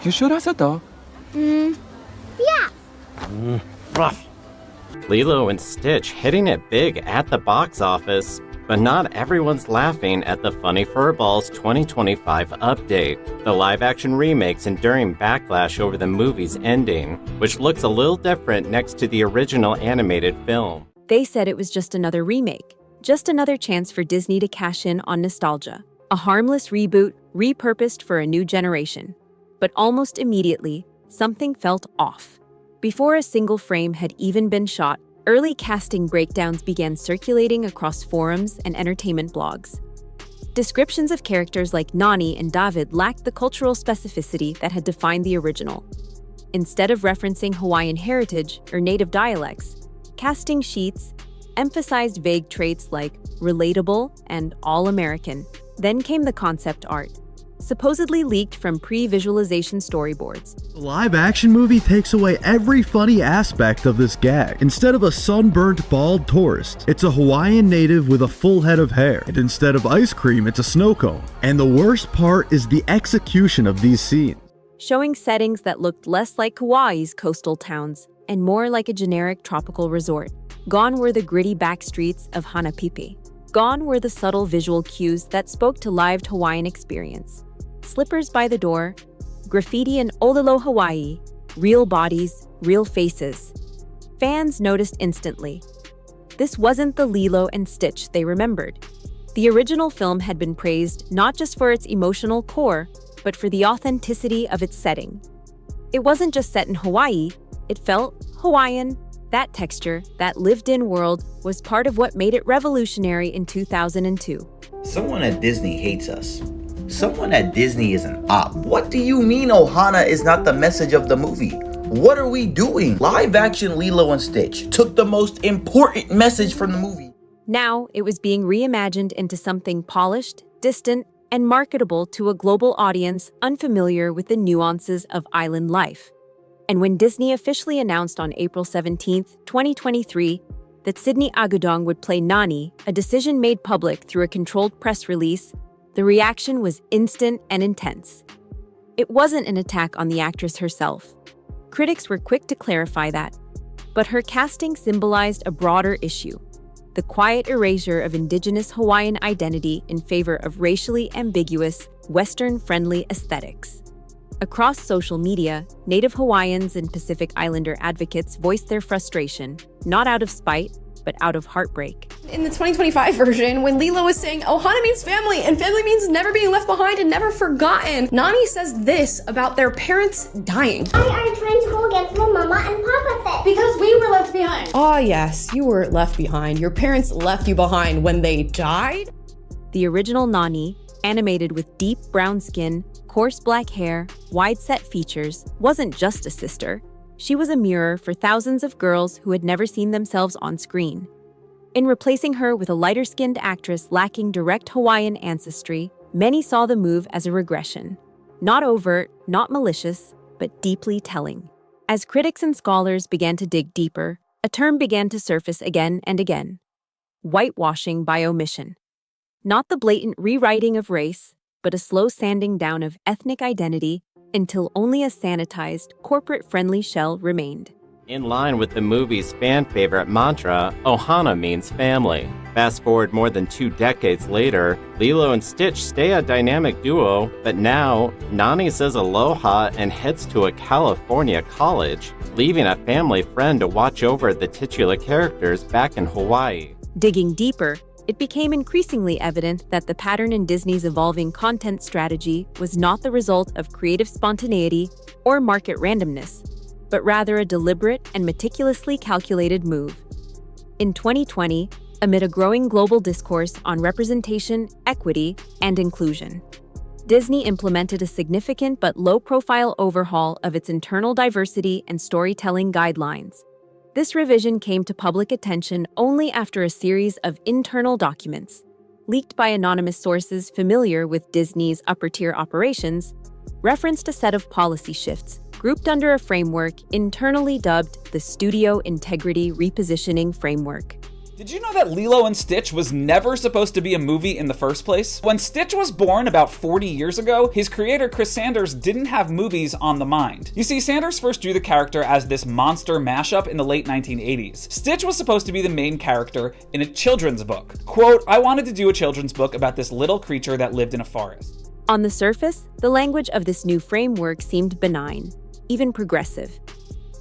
You sure that's it? Yeah. Rough. Lilo and Stitch hitting it big at the box office, but not everyone's laughing at the Funny Furballs 2025 update. The live-action remake's enduring backlash over the movie's ending, which looks a little different next to the original animated film. They said it was just another remake, just another chance for Disney to cash in on nostalgia. A harmless reboot, repurposed for a new generation. But almost immediately, something felt off. Before a single frame had even been shot, early casting breakdowns began circulating across forums and entertainment blogs. Descriptions of characters like Nani and David lacked the cultural specificity that had defined the original. Instead of referencing Hawaiian heritage or native dialects, casting sheets emphasized vague traits like relatable and all-American. Then came the concept art, supposedly leaked from pre-visualization storyboards. The live-action movie takes away every funny aspect of this gag. Instead of a sunburnt, bald tourist, it's a Hawaiian native with a full head of hair. And instead of ice cream, it's a snow cone. And the worst part is the execution of these scenes. Showing settings that looked less like Kauai's coastal towns and more like a generic tropical resort. Gone were the gritty back streets of Hanapēpē. Gone were the subtle visual cues that spoke to lived Hawaiian experience. Slippers by the door, graffiti in Olelo, Hawaii, real bodies, real faces. Fans noticed instantly. This wasn't the Lilo and Stitch they remembered. The original film had been praised not just for its emotional core, but for the authenticity of its setting. It wasn't just set in Hawaii, it felt Hawaiian. That texture, that lived-in world, was part of what made it revolutionary in 2002. Someone at Disney hates us. Someone at Disney is an op. What do you mean Ohana is not the message of the movie? What are we doing? Live-action Lilo and Stitch took the most important message from the movie. Now, it was being reimagined into something polished, distant, and marketable to a global audience unfamiliar with the nuances of island life. And when Disney officially announced on April 17, 2023, that Sydney Agudong would play Nani, a decision made public through a controlled press release, the reaction was instant and intense. It wasn't an attack on the actress herself. Critics were quick to clarify that. But her casting symbolized a broader issue, the quiet erasure of indigenous Hawaiian identity in favor of racially ambiguous, Western-friendly aesthetics. Across social media, Native Hawaiians and Pacific Islander advocates voiced their frustration, not out of spite, but out of heartbreak. In the 2025 version, when Lilo is saying Ohana means family, and family means never being left behind and never forgotten, Nani says this about their parents dying. I am trying to go against what Mama and Papa said. Because we were left behind. Ah, yes, you were left behind. Your parents left you behind when they died? The original Nani, animated with deep brown skin, coarse black hair, wide-set features, wasn't just a sister. She was a mirror for thousands of girls who had never seen themselves on screen. In replacing her with a lighter-skinned actress lacking direct Hawaiian ancestry, many saw the move as a regression. Not overt, not malicious, but deeply telling. As critics and scholars began to dig deeper, a term began to surface again and again. Whitewashing by omission. Not the blatant rewriting of race, but a slow sanding down of ethnic identity until only a sanitized, corporate-friendly shell remained. In line with the movie's fan-favorite mantra, Ohana means family. Fast forward more than 2 decades later, Lilo and Stitch stay a dynamic duo, but now, Nani says aloha and heads to a California college, leaving a family friend to watch over the titular characters back in Hawaii. Digging deeper, it became increasingly evident that the pattern in Disney's evolving content strategy was not the result of creative spontaneity or market randomness, but rather a deliberate and meticulously calculated move. In 2020, amid a growing global discourse on representation, equity, and inclusion, Disney implemented a significant but low-profile overhaul of its internal diversity and storytelling guidelines. This revision came to public attention only after a series of internal documents, leaked by anonymous sources familiar with Disney's upper-tier operations, referenced a set of policy shifts grouped under a framework internally dubbed the Studio Integrity Repositioning Framework. Did you know that Lilo and Stitch was never supposed to be a movie in the first place? When Stitch was born about 40 years ago, his creator Chris Sanders didn't have movies on the mind. You see, Sanders first drew the character as this monster mashup in the late 1980s. Stitch was supposed to be the main character in a children's book. Quote, "I wanted to do a children's book about this little creature that lived in a forest." On the surface, the language of this new framework seemed benign, even progressive.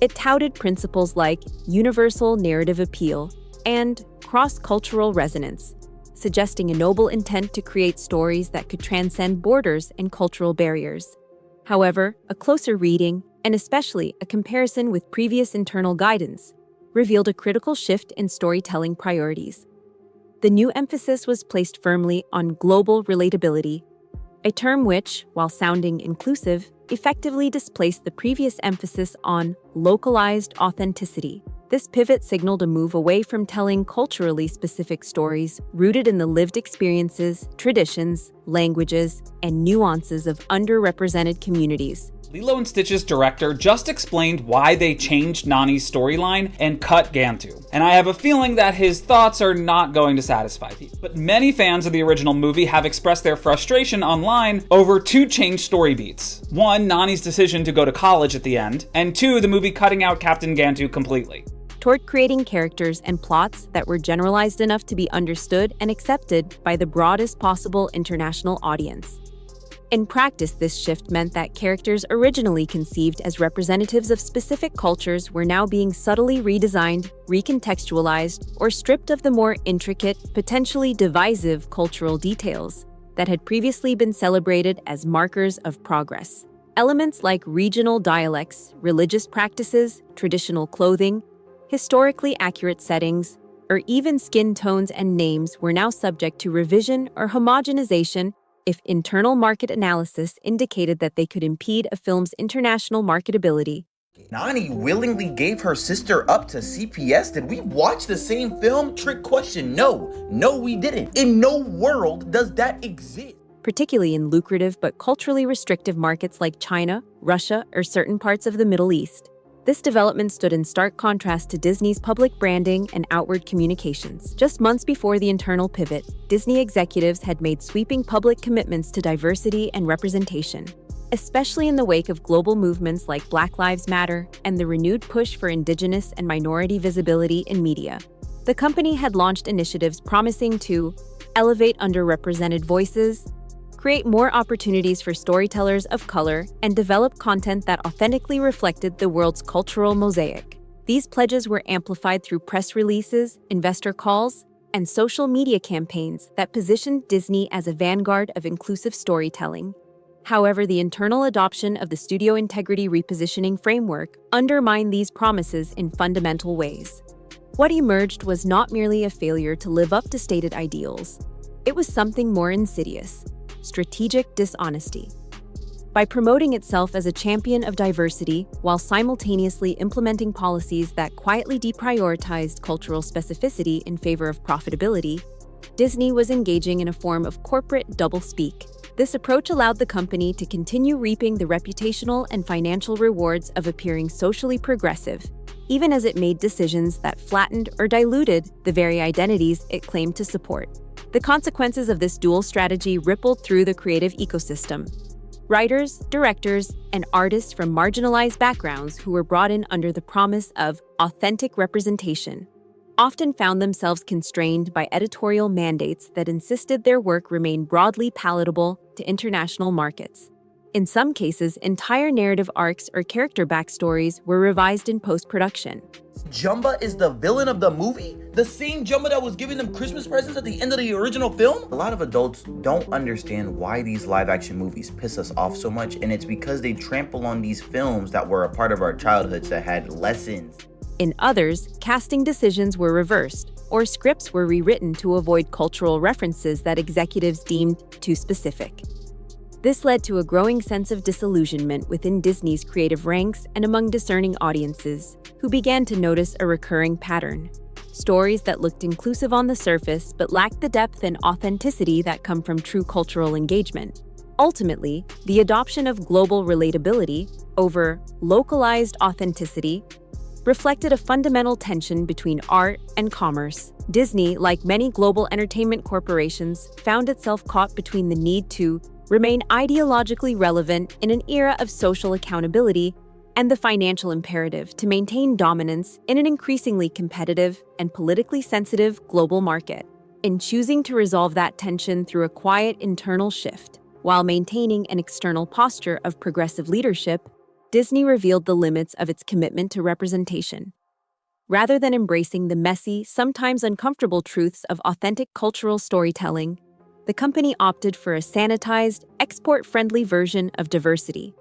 It touted principles like universal narrative appeal and cross-cultural resonance, suggesting a noble intent to create stories that could transcend borders and cultural barriers. However, a closer reading, and especially a comparison with previous internal guidance, revealed a critical shift in storytelling priorities. The new emphasis was placed firmly on global relatability, a term which, while sounding inclusive, effectively displaced the previous emphasis on localized authenticity. This pivot signaled a move away from telling culturally specific stories rooted in the lived experiences, traditions, languages, and nuances of underrepresented communities. Lilo and Stitch's director just explained why they changed Nani's storyline and cut Gantu. And I have a feeling that his thoughts are not going to satisfy people. But many fans of the original movie have expressed their frustration online over two changed story beats. One, Nani's decision to go to college at the end, and two, the movie cutting out Captain Gantu completely. Toward creating characters and plots that were generalized enough to be understood and accepted by the broadest possible international audience. In practice, this shift meant that characters originally conceived as representatives of specific cultures were now being subtly redesigned, recontextualized, or stripped of the more intricate, potentially divisive cultural details that had previously been celebrated as markers of progress. Elements like regional dialects, religious practices, traditional clothing, historically accurate settings, or even skin tones and names were now subject to revision or homogenization if internal market analysis indicated that they could impede a film's international marketability. Nani willingly gave her sister up to CPS? Did we watch the same film? Trick question. No, we didn't. In no world does that exist. Particularly in lucrative but culturally restrictive markets like China, Russia, or certain parts of the Middle East. This development stood in stark contrast to Disney's public branding and outward communications. Just months before the internal pivot, Disney executives had made sweeping public commitments to diversity and representation, especially in the wake of global movements like Black Lives Matter and the renewed push for Indigenous and minority visibility in media. The company had launched initiatives promising to elevate underrepresented voices, create more opportunities for storytellers of color, and develop content that authentically reflected the world's cultural mosaic. These pledges were amplified through press releases, investor calls, and social media campaigns that positioned Disney as a vanguard of inclusive storytelling. However, the internal adoption of the Studio Integrity Repositioning Framework undermined these promises in fundamental ways. What emerged was not merely a failure to live up to stated ideals. It was something more insidious: strategic dishonesty. By promoting itself as a champion of diversity while simultaneously implementing policies that quietly deprioritized cultural specificity in favor of profitability, Disney was engaging in a form of corporate doublespeak. This approach allowed the company to continue reaping the reputational and financial rewards of appearing socially progressive, even as it made decisions that flattened or diluted the very identities it claimed to support. The consequences of this dual strategy rippled through the creative ecosystem. Writers, directors, and artists from marginalized backgrounds who were brought in under the promise of authentic representation often found themselves constrained by editorial mandates that insisted their work remain broadly palatable to international markets. In some cases, entire narrative arcs or character backstories were revised in post-production. Jumba is the villain of the movie? The same Jumba that was giving them Christmas presents at the end of the original film? A lot of adults don't understand why these live action movies piss us off so much, and it's because they trample on these films that were a part of our childhoods that had lessons. In others, casting decisions were reversed, or scripts were rewritten to avoid cultural references that executives deemed too specific. This led to a growing sense of disillusionment within Disney's creative ranks and among discerning audiences, who began to notice a recurring pattern. Stories that looked inclusive on the surface but lacked the depth and authenticity that come from true cultural engagement. Ultimately, the adoption of global relatability over localized authenticity reflected a fundamental tension between art and commerce. Disney, like many global entertainment corporations, found itself caught between the need to remain ideologically relevant in an era of social accountability and the financial imperative to maintain dominance in an increasingly competitive and politically sensitive global market. In choosing to resolve that tension through a quiet internal shift, while maintaining an external posture of progressive leadership, Disney revealed the limits of its commitment to representation. Rather than embracing the messy, sometimes uncomfortable truths of authentic cultural storytelling, the company opted for a sanitized, export-friendly version of diversity,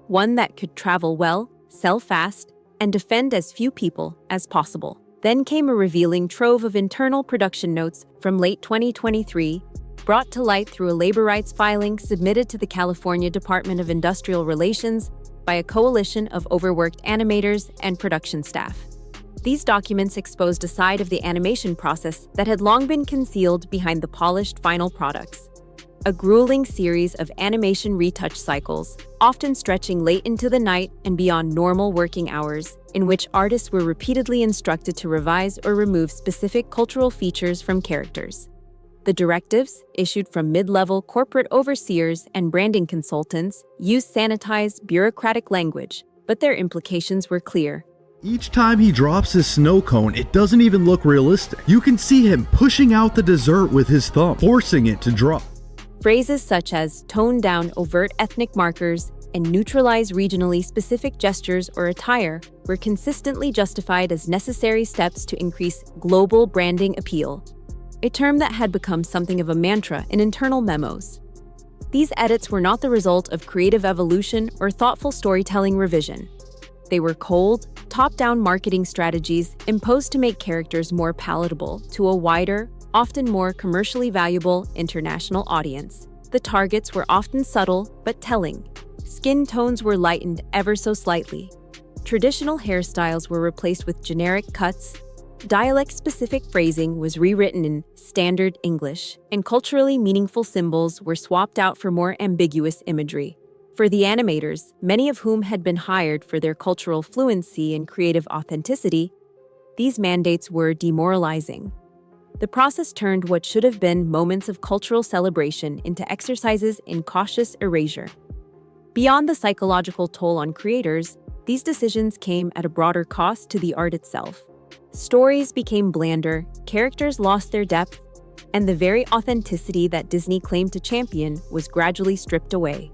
one that could travel well, sell fast, and offend as few people as possible. Then came a revealing trove of internal production notes from late 2023, brought to light through a labor rights filing submitted to the California Department of Industrial Relations by a coalition of overworked animators and production staff. These documents exposed a side of the animation process that had long been concealed behind the polished final products. A grueling series of animation retouch cycles, often stretching late into the night and beyond normal working hours, in which artists were repeatedly instructed to revise or remove specific cultural features from characters. The directives, issued from mid-level corporate overseers and branding consultants, used sanitized, bureaucratic language, but their implications were clear. Each time he drops his snow cone, it doesn't even look realistic. You can see him pushing out the dessert with his thumb, forcing it to drop. Phrases such as tone down overt ethnic markers and neutralize regionally specific gestures or attire were consistently justified as necessary steps to increase global branding appeal, a term that had become something of a mantra in internal memos. These edits were not the result of creative evolution or thoughtful storytelling revision. They were cold, top-down marketing strategies imposed to make characters more palatable to a wider, often more commercially valuable international audience. The targets were often subtle but telling. Skin tones were lightened ever so slightly. Traditional hairstyles were replaced with generic cuts. Dialect-specific phrasing was rewritten in standard English, and culturally meaningful symbols were swapped out for more ambiguous imagery. For the animators, many of whom had been hired for their cultural fluency and creative authenticity, these mandates were demoralizing. The process turned what should have been moments of cultural celebration into exercises in cautious erasure. Beyond the psychological toll on creators, these decisions came at a broader cost to the art itself. Stories became blander, characters lost their depth, and the very authenticity that Disney claimed to champion was gradually stripped away.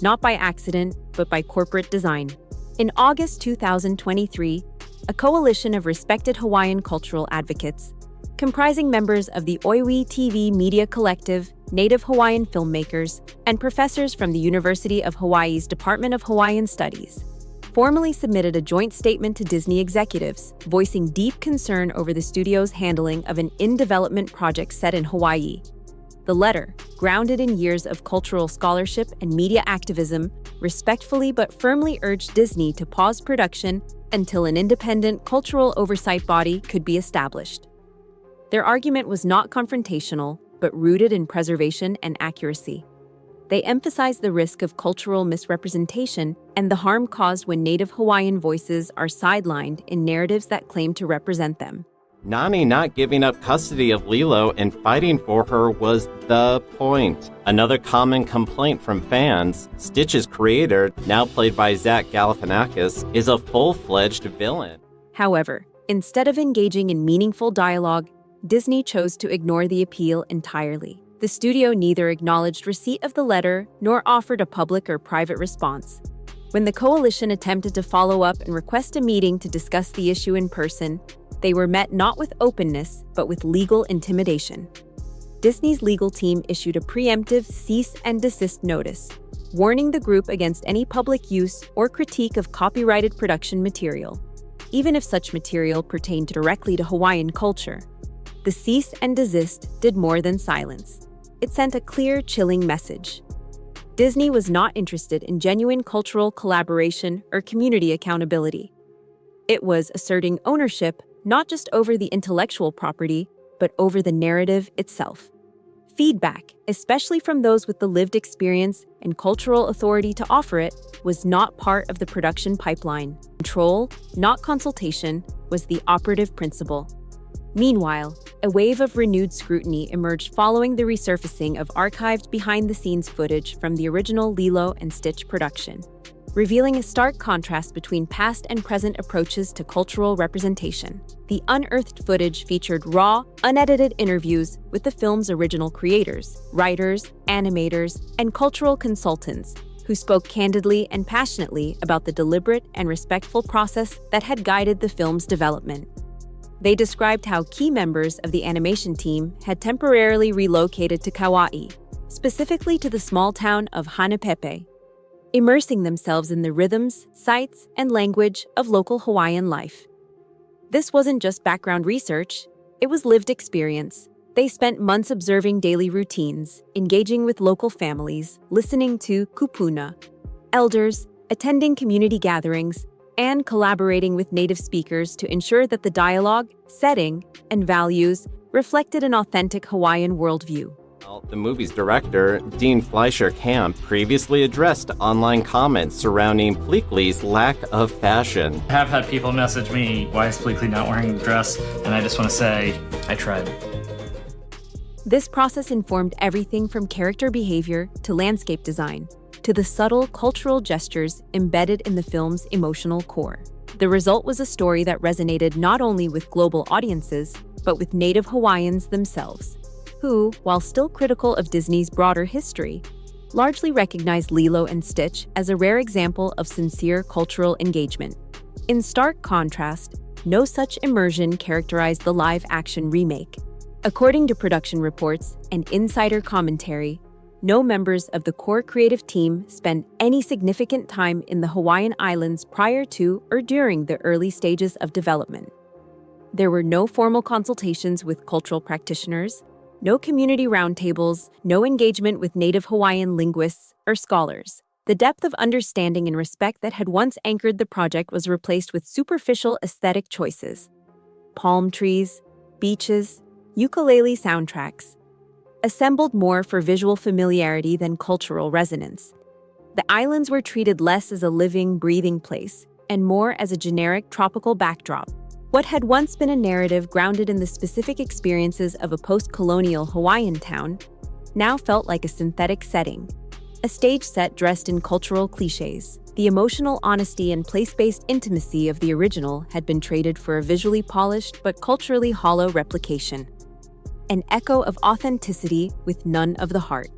Not by accident, but by corporate design. In August 2023, a coalition of respected Hawaiian cultural advocates, comprising members of the Oiwi TV Media Collective, Native Hawaiian filmmakers, and professors from the University of Hawaii's Department of Hawaiian Studies, formally submitted a joint statement to Disney executives, voicing deep concern over the studio's handling of an in-development project set in Hawaii. The letter, grounded in years of cultural scholarship and media activism, respectfully but firmly urged Disney to pause production until an independent cultural oversight body could be established. Their argument was not confrontational, but rooted in preservation and accuracy. They emphasized the risk of cultural misrepresentation and the harm caused when Native Hawaiian voices are sidelined in narratives that claim to represent them. Nani not giving up custody of Lilo and fighting for her was the point. Another common complaint from fans, Stitch's creator, now played by Zach Galifianakis, is a full-fledged villain. However, instead of engaging in meaningful dialogue, Disney chose to ignore the appeal entirely. The studio neither acknowledged receipt of the letter nor offered a public or private response. When the coalition attempted to follow up and request a meeting to discuss the issue in person, they were met not with openness, but with legal intimidation. Disney's legal team issued a preemptive cease and desist notice, warning the group against any public use or critique of copyrighted production material, even if such material pertained directly to Hawaiian culture. The cease and desist did more than silence. It sent a clear, chilling message. Disney was not interested in genuine cultural collaboration or community accountability. It was asserting ownership not just over the intellectual property, but over the narrative itself. Feedback, especially from those with the lived experience and cultural authority to offer it, was not part of the production pipeline. Control, not consultation, was the operative principle. Meanwhile, a wave of renewed scrutiny emerged following the resurfacing of archived behind-the-scenes footage from the original Lilo and Stitch production, revealing a stark contrast between past and present approaches to cultural representation. The unearthed footage featured raw, unedited interviews with the film's original creators, writers, animators, and cultural consultants, who spoke candidly and passionately about the deliberate and respectful process that had guided the film's development. They described how key members of the animation team had temporarily relocated to Kauai, specifically to the small town of Hanapēpē, immersing themselves in the rhythms, sights, and language of local Hawaiian life. This wasn't just background research, it was lived experience. They spent months observing daily routines, engaging with local families, listening to kupuna, elders, attending community gatherings, and collaborating with native speakers to ensure that the dialogue, setting, and values reflected an authentic Hawaiian worldview. The movie's director, Dean Fleischer Camp, previously addressed online comments surrounding Pleakley's lack of fashion. I have had people message me, why is Pleakley not wearing the dress? And I just want to say, I tried. This process informed everything from character behavior to landscape design, to the subtle cultural gestures embedded in the film's emotional core. The result was a story that resonated not only with global audiences, but with Native Hawaiians themselves, who, while still critical of Disney's broader history, largely recognized Lilo and Stitch as a rare example of sincere cultural engagement. In stark contrast, no such immersion characterized the live-action remake. According to production reports and insider commentary, no members of the core creative team spent any significant time in the Hawaiian Islands prior to or during the early stages of development. There were no formal consultations with cultural practitioners, no community roundtables, no engagement with Native Hawaiian linguists or scholars. The depth of understanding and respect that had once anchored the project was replaced with superficial aesthetic choices. Palm trees, beaches, ukulele soundtracks, assembled more for visual familiarity than cultural resonance. The islands were treated less as a living, breathing place and more as a generic tropical backdrop. What had once been a narrative grounded in the specific experiences of a post-colonial Hawaiian town now felt like a synthetic setting, a stage set dressed in cultural cliches. The emotional honesty and place-based intimacy of the original had been traded for a visually polished but culturally hollow replication, an echo of authenticity with none of the heart.